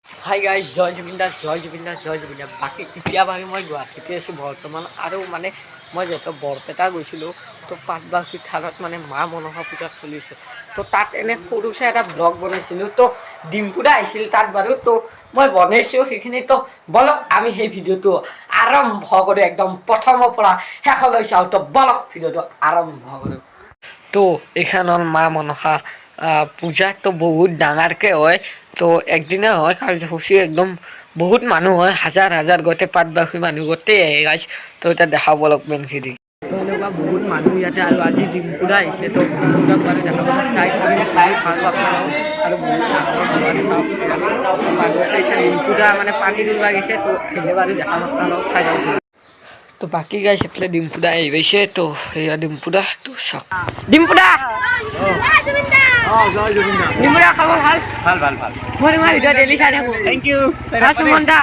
Hi guys জয় জুবিন দাস জয় জুবিন দাস জয় জুবিন দাস বাকী এতিয়া বাৰু মই গুৱাহাটীতে আছোঁ বৰ্তমান আৰু মানে মই যিহেতু বৰপেটা গৈছিলোঁ তো পাটবাউসী থানত মানে মা মনসা পূজা চলিছে তো তাত এনে সৰু চাই এটা ব্লগ বনাইছিলোঁ তো ডিম্পুদা আহিছিল তাত বাৰু তো মই বনাইছোঁ সেইখিনি তো বলক আমি সেই ভিডিঅ'টো আৰম্ভ কৰোঁ একদম প্ৰথমৰ পৰা শেষলৈ চাওঁ তো বলক ভিডিঅ'টো আৰম্ভ কৰোঁ। তো এইখন হ'ল মা মনসা পূজা তো বহুত ডাঙৰকৈ হয় তো একদিনা হয় কাৰ্যসূচী একদম বহুত মানুহ হয় হাজাৰ হাজাৰ গোটেই পাটবাউসী মানুহ গোটেই আহে গাইজ তো এতিয়া দেখাব অলপ মেনখিনি এনেকুৱা বহুত মানুহ ইয়াতে আৰু আজি ডিম্পুদা আহিছে তো ডিম্পুদাক মানে দেখাব ট্ৰাই কৰিম আৰু বহুত এতিয়া ডিম্পুদা মানে পানী দিব লাগিছে তো আহিলে বাৰু দেখাব অলপ চাই তো বাকি গাইছে এফালে ডিম্পুদা আহি পাইছে তো সেয়া ডিম্পুদা তো চাওক ডিম্পুদা ডিম্পুদা খবৰ ভাল ভাল ভাল ভাল মই তোমাৰ ভিডিঅ' ডেইলি চাই থাকোঁ থেংক ইউ সুমন দা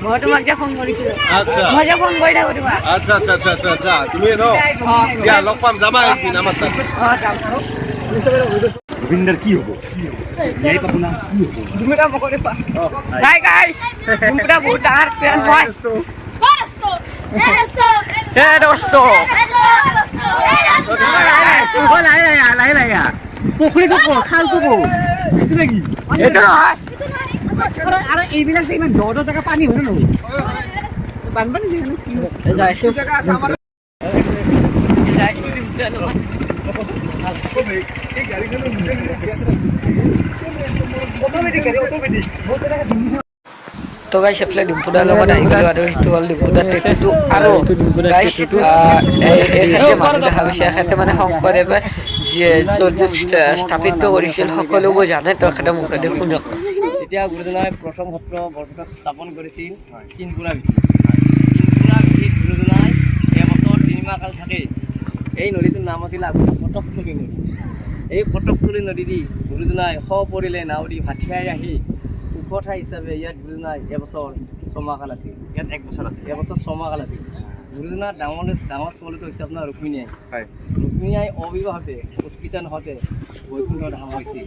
মই তোমাক যে ফোন কৰিছিলোঁ আচ্ছা মই যে ফোন কৰি থাকোঁ তোমাক আচ্ছা আচ্ছা আচ্ছা আচ্ছা আচ্ছা তুমি ন দিয়া লগ পাম যাবা একদিন আমাৰ তাত যাম গোবিন্দাৰ কি হ'ব ইয়াই পাব না কি হ'ব ডিম্পুদা মকৰি পা হাই গাইছ ডিম্পুদা বহুত ডাঙৰ ফেন হয় পুখুৰীটো ক'ত খালটো ক'ত এইটো নেকি এইটো নহয় আৰু এইবিলাক যে ইমান দ জেগা পানী হয় নহয় বানপানী যেনে কি যাইছোঁ জেগা আছে আমাৰ তো গাইছ এফালে ডিম্পুদাৰ লগত আহি গ'লোঁ আৰু সেইটো হ'ল ডিম্পুদাৰ টেটুটো আৰু গাইছ এখেতে মানুহ দেখা গৈছে এখেতে মানে শংকৰদেৱে যিয়ে য'ত স্থাপিত কৰিছিল সকলোবোৰ জানে তো এখেতে মুখেদি শুনক যেতিয়া গুৰুজনাই প্ৰথম সত্ৰ বৰপেটাত স্থাপন কৰিছিল চিনপুৰা ভিত্তিত গুৰুজনাই এবছৰ 3 মাহ কাল থাকেই এই নদীটোৰ নাম আছিল আগতে ফটকতলী নদী। এই ফটকতলী নদী দি গুৰুজনাই সপৰিলে নাও দি ভাটিয়াই আহি ওখ ঠাই হিচাপে ইয়াত গুৰুজনাই এবছৰ 6 মাহ কাল আছিল। ইয়াত 1 বছৰ আছে এবছৰ 6 মাহ কাল আছিল। গুৰুজনাৰ ডাঙৰ ছোৱালীটো হৈছে আপোনাৰ ৰুক্মিণী আই। হয় ৰুক্মিণী আই অবিবাহতে পুষ্পিতা নহওঁতে বৈকুণ্ঠ ধাম হৈছিল।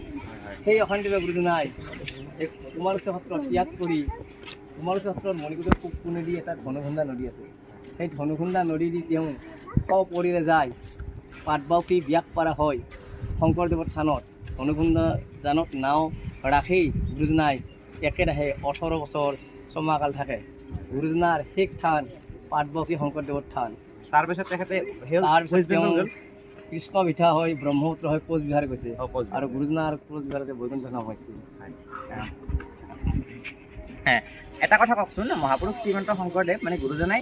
সেই অশান্তিৰে গুৰুজনাই এই কুমাৰচা সত্ৰ ত্যাগ কৰি কুমাৰচা সত্ৰৰ মণিকূটৰ পূব কোণেদি এটা ধনুখুন্দা নদী আছে। সেই ধনুখুন্দা নদী দি তেওঁ সপৰিলে যায় পাটবাউসী ব্যাসপাৰা হয় শংকৰদেৱৰ থানত ধনুখুন্দা জানত নাও ৰাখি গুৰুজনাই একেৰাহে 18 বছৰ 6 মাহ কাল থাকে। গুৰুজনাৰ শেষ থান পাটবাউসী শংকৰদেৱৰ থান। তাৰপিছত তেখেতে তাৰপিছত তেওঁ কৃষ্ণ পিঠা হৈ ব্ৰহ্মপুত্ৰ হৈ কোচবিহাৰ গৈছে আৰু গুৰুজনাৰ কোচবিহাৰতে বৈকুণ্ঠ ধাম হৈছিল। এটা কথা কওকচোন মহাপুৰুষ শ্ৰীমন্ত শংকৰদেৱ মানে গুৰুজনাই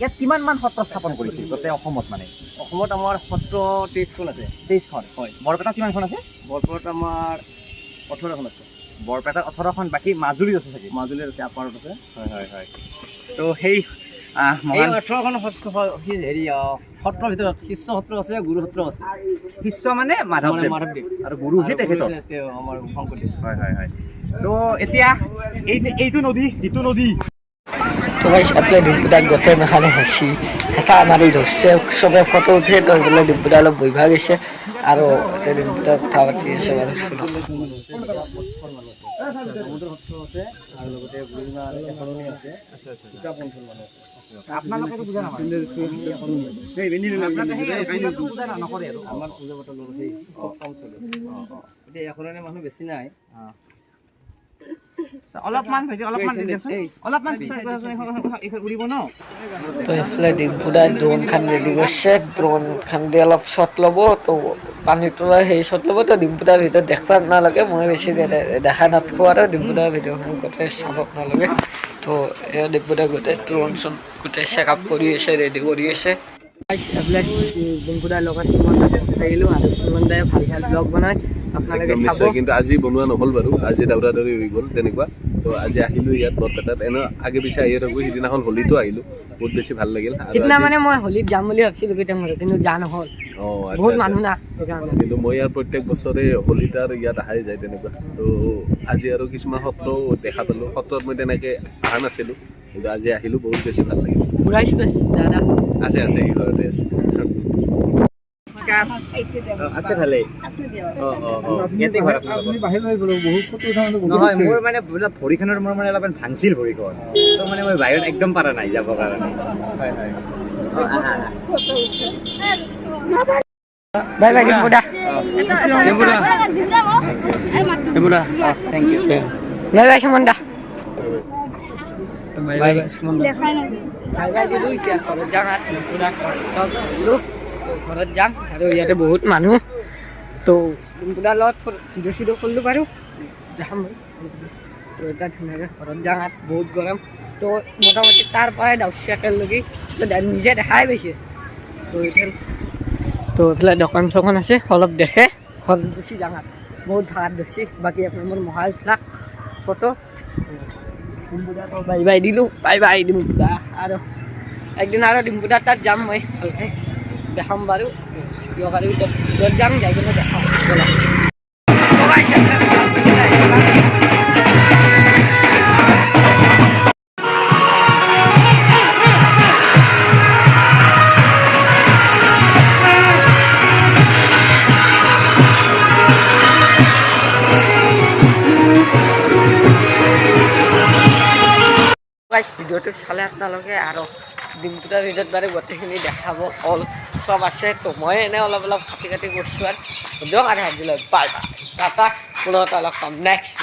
ইয়াত কিমানমান সত্ৰ স্থাপন কৰিছিল গোটেই অসমত মানে অসমত আমাৰ সত্ৰ 23খন আছে। 23খন হয়। বৰপেটাত কিমানখন আছে বৰপেটাত আমাৰ 18খন আছে। বৰপেটাত 18খন বাকী মাজুলীত আছে চাগে মাজুলীত আছে আপাৰত আছে। হয় হয় হয় তো সেই এই মহান 18খন হেৰি সত্ৰৰ ভিতৰত শিষ্য সত্ৰ আছে গুৰু সত্ৰ আছে। শিষ্য মানে মাধৱদেৱ মাধৱদেৱ আৰু গুৰু সেই তেখেতৰ তেওঁ আমাৰ শংকৰদেৱ। হয় হয় হয় তো এতিয়া এইটো নদী যিটো নদী তো গাইছ এফালে ডিম্পুদাক গোটেই মেখানে হেঁচি হেঁচা মাৰি ধৰিছে চবে ফটো উঠে তো সেইফালে ডিম্পুদা অলপ বহিবা গৈছে আৰু এতিয়া ডিম্পুদা কথা পাতি আছে বাৰু স্কুলত সমুদ্ৰ সত্ৰ আছে আৰু লগতে গুৰুজনাৰ এশৰণী আছে। দুটা পন্থৰ মানুহ আছে। আপোনালোকেতো বুজা নাপায় নকৰে আৰু আমাৰ পূজা পাতল সেই খুব কম চলে। এতিয়া এশৰণীয়া মানুহ বেছি নাই। অলপমান উৰিব ন তো এইফালে ডিম্পুদাই ড্ৰোন খান ৰেডি কৰিছে ড্ৰোন খান দি অলপ শ্বট ল'ব তো পানী তোলা সেই শ্বট ল'ব তো ডিম্পুদাৰ ভিডিঅ' দেখুৱাত নালাগে মই বেছি দেখা নাথাকোঁ আৰু ডিম্পুদাৰ ভিডিঅ'খন গোটেই চাবক নালাগে তো এয়া ডিম্পুদাই গোটেই ড্ৰোন চোন গোটেই চেকআপ কৰি আছে ৰেডি কৰি আছে। এইবিলাক ডিম্পুদাৰ লগত সুমন দাক আহিলোঁ আৰু সুমন দাই ভাল ভাল ব্লগ বনায় আপোনালোকে চাব। কিন্তু আজি বনোৱা নহ'ল বাৰু আজি দৌৰা দৌৰি হৈ গ'ল তেনেকুৱা তো আজি আহিলোঁ ইয়াত বৰপেটাত এনে আগে পিছে আহিয়ে থাকোঁ। সিদিনাখন হোলীতো আহিলোঁ বহুত বেছি ভাল লাগিল। সিদিনা মানে মই হোলীত যাম বুলি ভাবিছিলোঁ কেতিয়াবা কিন্তু যা নহ'ল বহুত মানুহ না সেইকাৰণে কিন্তু মই ইয়াৰ প্ৰত্যেক বছৰে হোলীত আৰু ইয়াত আহাই যায় তেনেকুৱা তো আজি আৰু কিছুমান সত্ৰ দেখা পালোঁ। সত্ৰত মই তেনেকৈ অহা নাছিলোঁ কিন্তু আজি আহিলোঁ বহুত বেছি ভাল লাগিল। ঘূৰাইছোঁ দাদা আছে আছে এই ঘৰতে আছে। আছে ভালেই ইয়াতে ঘৰ নহয় মোৰ মানে ভৰিখনৰ মোৰ মানে অলপমান ভাঙছিল ভৰিখন তো মানে মই বাহিৰত একদম পাৰা নাই যাবৰ কাৰণে হয় হয় bye bye ডিম্পুদা thank U bye bye সুমনদা bye bye সুমনদা bye bye দিলোঁ এতিয়া ঘৰত যাম আৰু ডিম্পুদা ঘৰত যাম আৰু ইয়াতে বহুত মানুহ তো ডিম্পুদাৰ লগত ভিডিঅ' চিডিঅ' কৰিলোঁ বাৰু দেখাম মই তো এতিয়া ধুনীয়াকৈ ঘৰত যাম আৰু বহুত গৰম তো মোটামুটি তাৰ পৰাই দাউছি একেলগে তো নিজে দেখাই পাইছে তো এতিয়া তো এইফালে দোকান চোকান আছে অলপ দেখে ঘৰত গুচি যাম আৰু বহুত ভাড়াত ধৰছি বাকী আপোনাৰ মোৰ মোবাইলবিলাক ফটো ডিম্পুদা তো বাই বাই দিলোঁ বাই বাই ডিম্পুদা আৰু একদিন আৰু ডিম্পুদাৰ তাত যাম মই ভালকৈ দেখাম বাৰু দিয়ক আৰু এতিয়া ভিতৰত যাম যাই কিনে দেখাম ব'লা ভিডিঅ'টো চালে আপোনালোকে আৰু ডিম্পুদাৰ ভিডিঅ'ত বাৰু গোটেইখিনি দেখাব অল চব আছে তো মই এনেই অলপ অলপ কাটি কাটি কৰিছোঁ আৰু দিয়ক আৰু আজিলৈ বাই বাই টাটা পুনৰ অলপ কম নেক্সট